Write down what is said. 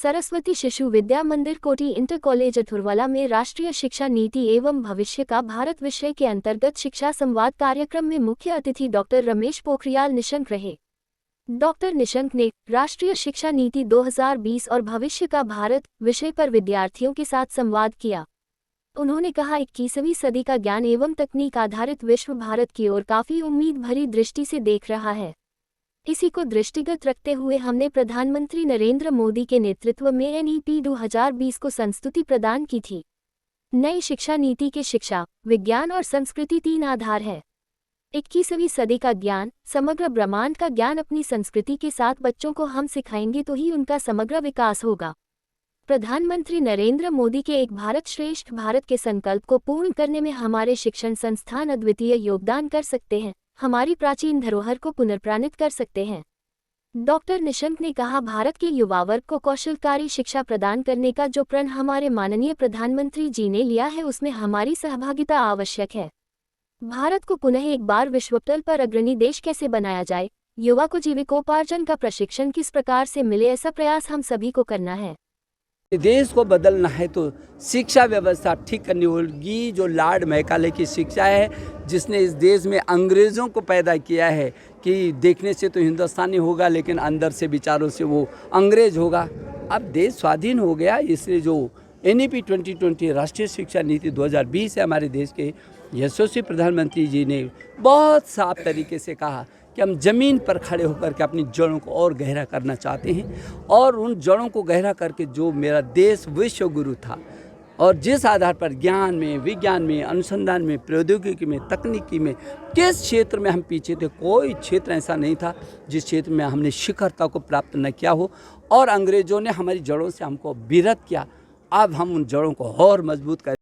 सरस्वती शिशु विद्या मंदिर कोटी inter college Athurwala में राष्ट्रीय शिक्षा नीति एवं भविष्य का भारत विषय के अंतर्गत शिक्षा संवाद कार्यक्रम में मुख्य अतिथि डॉक्टर रमेश पोखरियाल निशंक रहे। डॉक्टर निशंक ने राष्ट्रीय शिक्षा नीति 2020 और भविष्य का भारत विषय पर विद्यार्थियों के साथ संवाद किया। उन्होंने कहा 21वीं सदी का ज्ञान एवं तकनीक आधारित विश्व भारत की ओर काफी उम्मीद भरी दृष्टि से देख रहा है। इसी को दृष्टिगत रखते हुए हमने प्रधानमंत्री नरेंद्र मोदी के नेतृत्व में एनईपी 2020 को संस्तुति प्रदान की थी। नई शिक्षा नीति के शिक्षा, विज्ञान और संस्कृति 3 आधार है। 21वीं सदी का ज्ञान, समग्र ब्रह्मांड का ज्ञान अपनी संस्कृति के साथ बच्चों को हम सिखाएंगे तो ही उनका समग्र विकास होगा। प्रधानमंत्री नरेंद्र मोदी के एक भारत श्रेष्ठ भारत के संकल्प को पूर्ण करने में हमारे शिक्षण संस्थान अद्वितीय योगदान कर सकते हैं, हमारी प्राचीन धरोहर को पुनर्प्राणित कर सकते हैं। डॉक्टर निशंक ने कहा, भारत के युवा वर्ग को कौशलकारी शिक्षा प्रदान करने का जो प्रण हमारे माननीय प्रधानमंत्री जी ने लिया है उसमें हमारी सहभागिता आवश्यक है। भारत को पुनः एक बार विश्वतल पर अग्रणी देश कैसे बनाया जाए, युवा को जीविकोपार्जन का प्रशिक्षण किस प्रकार से मिले, ऐसा प्रयास हम सभी को करना है। देश को बदलना है तो शिक्षा व्यवस्था ठीक करनी होगी। जो लॉर्ड मैकाले की शिक्षा है, जिसने इस देश में अंग्रेज़ों को पैदा किया है कि देखने से तो हिंदुस्तानी होगा लेकिन अंदर से विचारों से वो अंग्रेज होगा। अब देश स्वाधीन हो गया, इसलिए जो एनईपी 2020 राष्ट्रीय शिक्षा नीति 2020 है, हमारे देश के यशस्वी प्रधानमंत्री जी ने बहुत साफ तरीके से कहा कि हम ज़मीन पर खड़े होकर के अपनी जड़ों को और गहरा करना चाहते हैं और उन जड़ों को गहरा करके जो मेरा देश विश्व गुरु था और जिस आधार पर ज्ञान में, विज्ञान में, अनुसंधान में, प्रौद्योगिकी में, तकनीकी में, किस क्षेत्र में हम पीछे थे, कोई क्षेत्र ऐसा नहीं था जिस क्षेत्र में हमने शिखरता को प्राप्त न किया हो और अंग्रेज़ों ने हमारी जड़ों से हमको विरत किया। अब हम उन जड़ों को और मजबूत कर